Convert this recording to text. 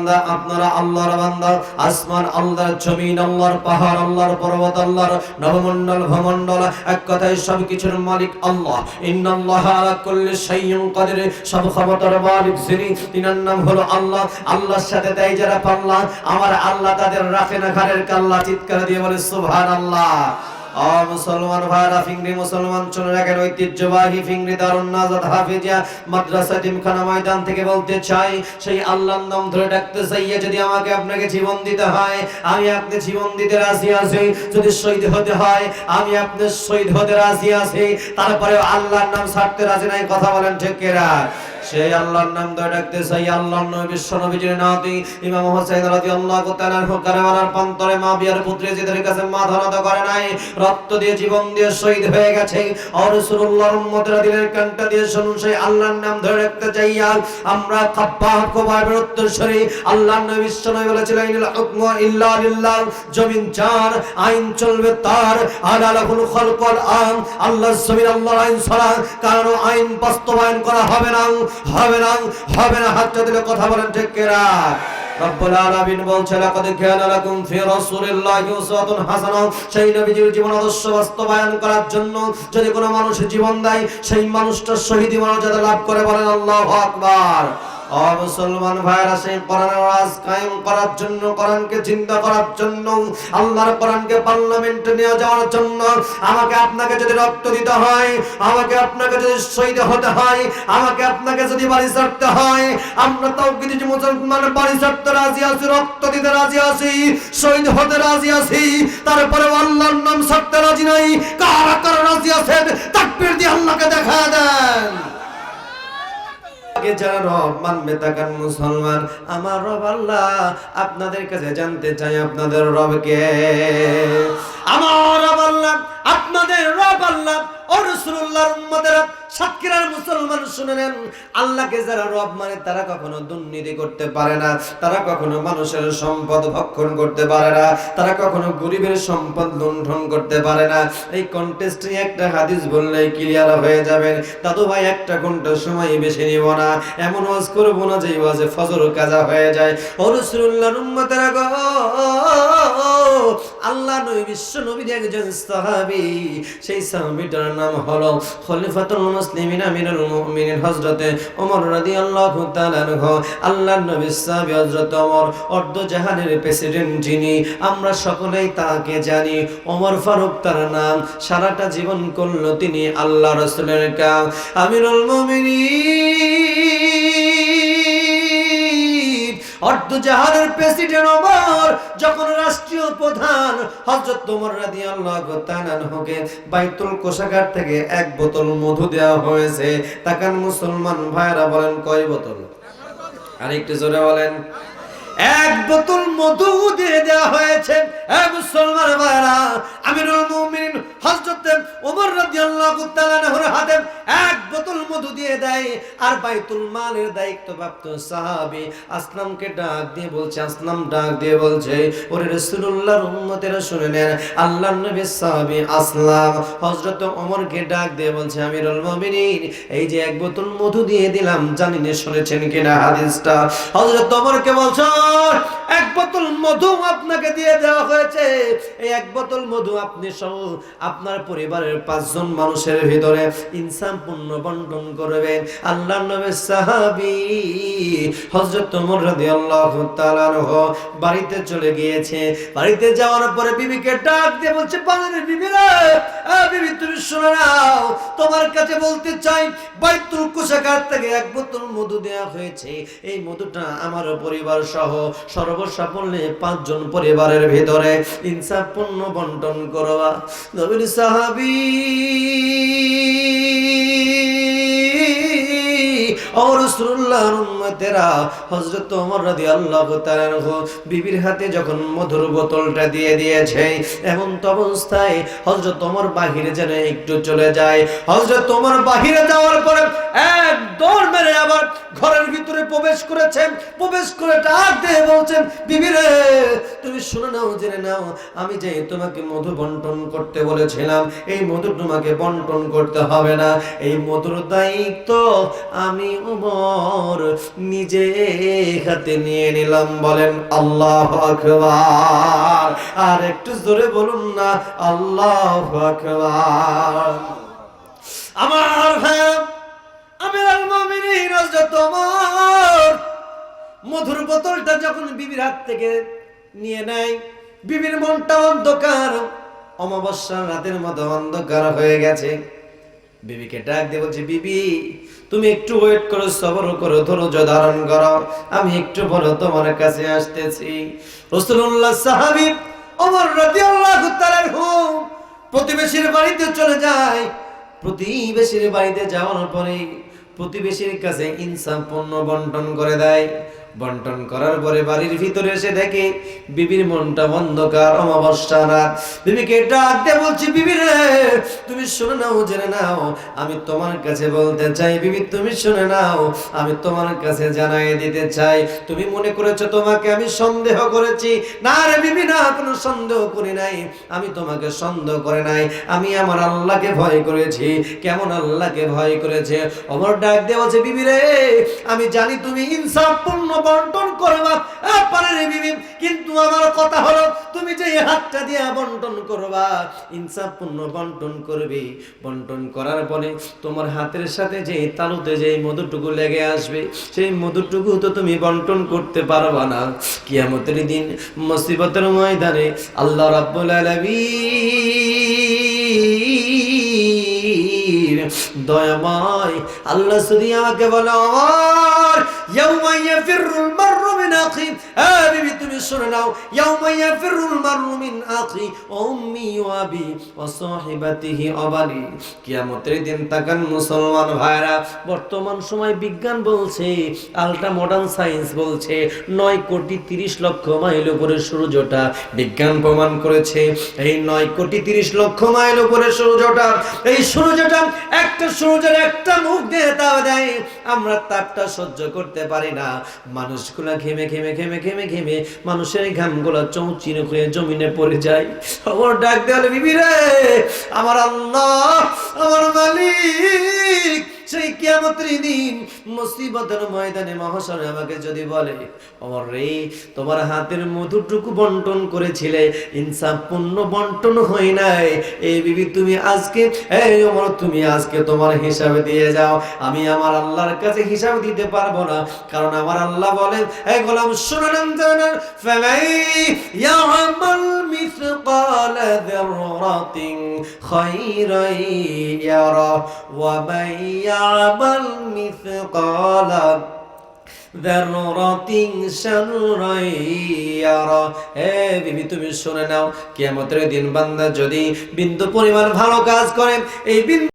বান্দা, আপনারা আল্লাহর বান্দা। আসমান আল্লাহর, জমিন আল্লাহর, পাহাড় আল্লাহর, পর্বত আল্লাহর, নবমণ্ডল ভূমণ্ডল, এক কথায় সবকিছুর মালিক আল্লাহ। ইন্নাল্লাহা আলা কুল্লি শাইইন কাদির, সব ক্ষমতার মালিক যিনি, তিনার নাম হলো আল্লাহ। আল্লাহর সাথে দেয় যারা পাল্লা, আমার আল্লাহ তাদের রাখে না ঘাড়ের কাল্লা। চিৎকার দিয়ে বলে সুবহানাল্লাহ। মুসলমান ভাইরা, ফিংরি মুসলমান শুনে রাখেন, ঐতিহ্যবাহী ফিংরি দারুন নাজাত হাফিজিয়া মাদ্রাসা টিমখানা ময়দান থেকে বলতে চাই, সেই আল্লাহর নাম ধরে ডাকতে চাইয়ে যদি আমাকে আপনাকে জীবন দিতে হয়, আমি আপনি জীবন দিতে রাজি আছি। যদি শহীদ হতে হয়, আমি আপনি শহীদ হতে রাজি আছি। তারপরেও আল্লাহর নাম ছাড়তে রাজি নাই। কথা বলেন ঠিক কিনা? সেই আল্লাহর নাম ধরে ডাকতে চাই। আল্লাহর নবী, বিশ্ব নবীজির নাতি ইমাম হোসেন রাদিয়াল্লাহু তাআলা কারবালার প্রান্তরে মা বিয়ার পুত্র ইয়াজিদের কাছে মাথা নত করে নাই, রক্ত দিয়ে জীবন দিয়ে শহীদ হয়ে গেছে। আর রাসূলুল্লাহর উম্মতরা দিলের কান্টা দিয়ে শুনুন, সেই আল্লাহর নাম ধরে রাখতে চাই। আমরা কাব্বাহ কুবাইবের উত্তরসূরি আল্লাহর নবী বিশ্ব নবী বলেছিলেন, ইল হুকমু ইল্লা লিল্লাহ, জমিন যার, আইন চলবে তার। আলালাহুল খালকুল আম, আল্লাহর জমিন আল্লাহর আইন ছাড়া কারো আইন বাস্তবায়ন করা হবে না, হবে না, হবে না। হাতটা দিলে কথা বলেন ঠিক কিনা? রব্বুল আলামিন বলছে, লাকাদ কানা লাকুম ফি রাসূলিল্লাহি উসওয়াতুন হাসানাহ। সেই নবীজির জীবন আদর্শ বাস্তবায়ন করার জন্য যদি কোনো মানুষ জীবন দেয়, সেই মানুষটা শহীদি মর্যাদা লাভ করে। বলেন আল্লাহু আকবার। ও মুসলমান ভাইরা, সেই কোরআনের রাজ কায়েম করার জন্য, কোরআনকে জিন্দা করার জন্য, আল্লাহর কোরআনকে পার্লামেন্টে নিয়ে যাওয়ার জন্য আমাকে আপনাকে যদি রক্ত দিতে হয়, আমাকে আপনাকে যদি শহীদ হতে হয়, আমাকে আপনাকে যদি বাড়ি ছাড়তে হয়, আমরা তাওহীদি মুসলমান বাড়ি ছাড়তে রাজি আছি, রক্ত দিতে রাজি আছি, শহীদ হতে রাজি আছি। তারপরে আল্লাহর নাম ছাড়তে রাজি নাই। কারা কারা রাজি আছেন? তাকবীর দিয়ে আল্লাহকে দেখা দেন। যারা রব মানবে তাকান মুসলমান, আমার রব আল্লাহ। আপনাদের কাছে জানতে চাই, আপনাদের রব কে? আমার রব আল্লাহ, আপনাদের রব আল্লাহ। ও রাসূলুল্লাহর উম্মতেরা, সাক্ষীরা মুসলমান শুনে নেন, আল্লাহকে যারা রব মানে তারা কখনো দুর্নীতি করতে পারে না, তারা কখনো মানুষের সম্পদ ভক্ষণ করতে পারে না, তারা কখনো গরিবের সম্পদ লুণ্ঠন করতে পারে না। এই কন্টেস্টে একটা হাদিস বললেই ক্লিয়ার হয়ে যাবেন। দাদু ভাই, একটা ঘন্টা সময় বেশি নিব না, এমন ওয়াজ করব না যে ওয়াজে ফজর কাজা হয়ে যায়। ও রাসূলুল্লাহর উম্মতেরা গো, আল্লাহ নবী বিশ্ব নবীর একজন সাহাবী, সেই সাহাবীটার নাম হলো খলিফাতুল মুসলিমিন আমিরুল মুমিনিন হযরত ওমর রাদিয়াল্লাহু তাআলা আনহু। আল্লাহর নবী সাহাবী হযরত ওমর, অর্ধ জাহানের প্রেসিডেন্ট যিনি, আমরা সকলেই তাকে জানি। ওমর ফারুক তার নাম। সারাটা জীবন করলো তিনি আল্লাহ রাসূলের কাম। আমিরুল মুমিনিন, অর্ধ জাহানের প্রেসিডেন্ট ওমর যখন রাষ্ট্রীয় প্রধান হযরত ওমর রাদিয়াল্লাহু তাআলা আনহুকে বাইতুল কোষাগার থেকে এক বোতল মধু দেওয়া হয়েছে। তাকান মুসলমান ভাইরা, বলেন কয় বোতল? আরেকটু জোরে বলেন। এক বোতল মধু দিয়ে দেওয়া হয়েছে। এক মুসলমান ভাইরা, আমিরুল মুমিনিন হযরত ওমর রাদিয়াল্লাহু তাআলা আনহুর হাতে এক বোতল মধু দিয়ে দেয়। আর বাইতুল মালের দায়িত্বপ্রাপ্ত সাহাবী আসলামকে ডাক দিয়ে বলছে, আসলাম ডাক দিয়ে বলছে, ওরে রাসূলুল্লাহর উম্মতেরা শুনে নেন, আল্লাহর নবীর সাহাবী আসলাম হযরত ওমরকে ডাক দিয়ে বলছে, আমিরুল মুমিনিন, এই যে এক বোতল মধু দিয়ে দিলাম, জানি না শুনেছেন কিনা হাদিসটা। হযরত ওমরকে বলছে, এক বোতল মধু আপনাকে দিয়ে দেওয়া হয়েছে। এই এক বোতল মধু আপনি সহ আপনার পরিবারের 5 জন মানুষের ভিতরে ইনসানপূর্ণ বন্টন করবেন। আল্লাহর নবীর সাহাবী হযরত ওমর রাদিয়াল্লাহু তাআলা আনহু বাড়িতে চলে গিয়েছে। বাড়িতে যাওয়ার পরে বিবিকে ডাক দিয়ে বলছে, বাজারে বিবি রে, বিবি তুমি শুনে নাও, তোমার কাছে বলতে চাই, বাইতুল কোষাগার থেকে এক বোতল মধু দেওয়া হয়েছে। এই মধুটা আমার পরিবার সহ সর্বসাফল্যে 5 জন পরিবারের ভিতরে ইনসাফপূর্ণ বন্টন করবা। নবীর সাহাবী ও রাসূলুল্লাহর উম্মতেরা, হযরত ওমর রাদিয়াল্লাহু তাআলা আনহু বিবির হাতে যখন মধুর বোতলটা দিয়ে দিয়েছে, এমন তো অবস্থায় হযরত ওমর বাহিরে যেন একটু চলে যায়। হযরত ওমর বাহিরে যাওয়ার পরে এক দৌড় মেরে আবার ঘরের ভিতরে প্রবেশ করেছেন। প্রবেশ করে ডাক দিয়ে বলছেন, বিবি রে, তুমি শুনে নাও, জেনে নাও, আমি যে তোমাকে মধু বন্টন করতে বলেছিলাম, এই মধু তোমাকে বন্টন করতে হবে না। এই মধুর দায়িত্ব আমি ওমর নিজে হাতে নিয়ে নিলাম। বলেন আল্লাহু আকবার। আর একটু জোরে বলুন না আল্লাহু আকবার। আমার ভাই আমিরুল মুমিনিন হযরত ওমর মধুর বোতলটা যখন বিবির হাত থেকে নিয়ে নেয়, বিবির মনটা অন্ধকার, অমাবস্যার রাতের মতো অন্ধকার হয়ে গেছে। বিবিকে ডাক দিয়ে বলছে, বিবি তুমি একটু ওয়েট করো, সবর করো, ধৈর্য ধারণ করো, আমি একটু পরে তোমার কাছে আসতেছি। রাসূলুল্লাহ সাহাবী ওমর রাদিয়াল্লাহু তাআলা প্রতিবেশীর বাড়িতে চলে যায়। প্রতিবেশীর বাড়িতে যাওয়ার পরে প্রতিবেশীর কাছে ইনসাফ পণ্য বন্টন করে দেয়। বন্টন করার পরে বাড়ির ভিতরে এসে দেখে বিবির মনটা অন্ধকার, অমাবস্যা রাত। বিবিকে ডাক দিয়ে বলছি, বিবি রে তুমি শুনে নাও, জেনে নাও, আমি তোমার কাছে বলতে চাই। বিবি তুমি শুনে নাও, আমি তোমার কাছে জানাই দিতে চাই। তুমি মনে করেছো তোমাকে আমি সন্দেহ করেছি? না রে বিবি, না, কোনো সন্দেহ করি নাই। আমি তোমাকে সন্দেহ করে নাই, আমি আমার আল্লাহকে ভয় করেছি। কেমন আল্লাহকে ভয় করেছে? ওমর ডাক দিয়ে বলছে, বিবি রে আমি জানি তুমি ইনসাফ পূর্ণ বন্টন করবা পারে রে বিবি, কিন্তু আমার কথা হলো তুমি যে হাতটা দিয়ে বন্টন করবা, ইনসাফ পূর্ণ বন্টন করবে। বন্টন করার পরে তোমার হাতের সাথে যে তালুতে যে মধুটুকু লেগে আসবে, সেই মধুটুকু তো তুমি বন্টন করতে পারবা না। কিয়ামতের দিন মুসিবতের ময়দানে আল্লাহ রাব্বুল আলামিন দয়াময় আল্লাহ যদি আমাকে বলে, ওমর ইয়াউমা ইয়াফিরুল মাররু মিন আখি, বিবি তুমি শুনে নাও, ইয়াউমা ইয়াফিরুল মাররু মিন আখি উম্মি ওয়া আবি ওয়া সাহিবাতিহি ওয়া বানি। কিয়ামতের দিন তাকান মুসলমান ভাইরা, বর্তমান সময় বিজ্ঞান বলছে, আলট্রা মডার্ন সায়েন্স বলছে 9,30,00,000 মাইল উপরে সূর্যটা। বিজ্ঞান প্রমাণ করেছে এই 9,30,00,000 মাইল উপরে সূর্যটা, এই সূর্যটা একটা সূর্যের একটা মুখ দিয়ে তাপ দেয়, আমরা তাপটা সহ্য করতে পারি না। মানুষগুলা ঘেমে ঘেমে ঘেমে ঘেমে ঘেমে মানুষের ঘামগুলা চৌচির হয়ে জমিনে পড়ে যায়। আমার ডাক দেওয়ালে, বিবি রে আমার আল্লাহ আমার মালিক সেই কিয়ামতের দিন মুসিবতের ময়দানে মহাশয় আমাকে যদি বলে, ওমর রে তোমার হাতের মধুটুকু বন্টন করেছিলে, ইনসাফ পূর্ণ বন্টন হয় নাই, এই বিবি তুমি আজকে, এই ওমর তুমি আজকে তোমার হিসাব দিয়ে যাও, আমি আমার আল্লাহর কাছে হিসাব দিতে পারবো না। কারণ আমার আল্লাহ বলেন, এই গোলাম শুনুন, জানেন ফামাই ইয়ামাল মিসকালা যাররাতিন খায়রান ইয়ারা ওয়া মান ইয়ামাল মিসকালা যাররাতিন শাররান ইয়ারা। হে বিবি তুমি শুনে নাও, কিয়ামতের দিন বান্দা যদি বিন্দু পরিমাণ ভালো কাজ করে, এই বিন্দু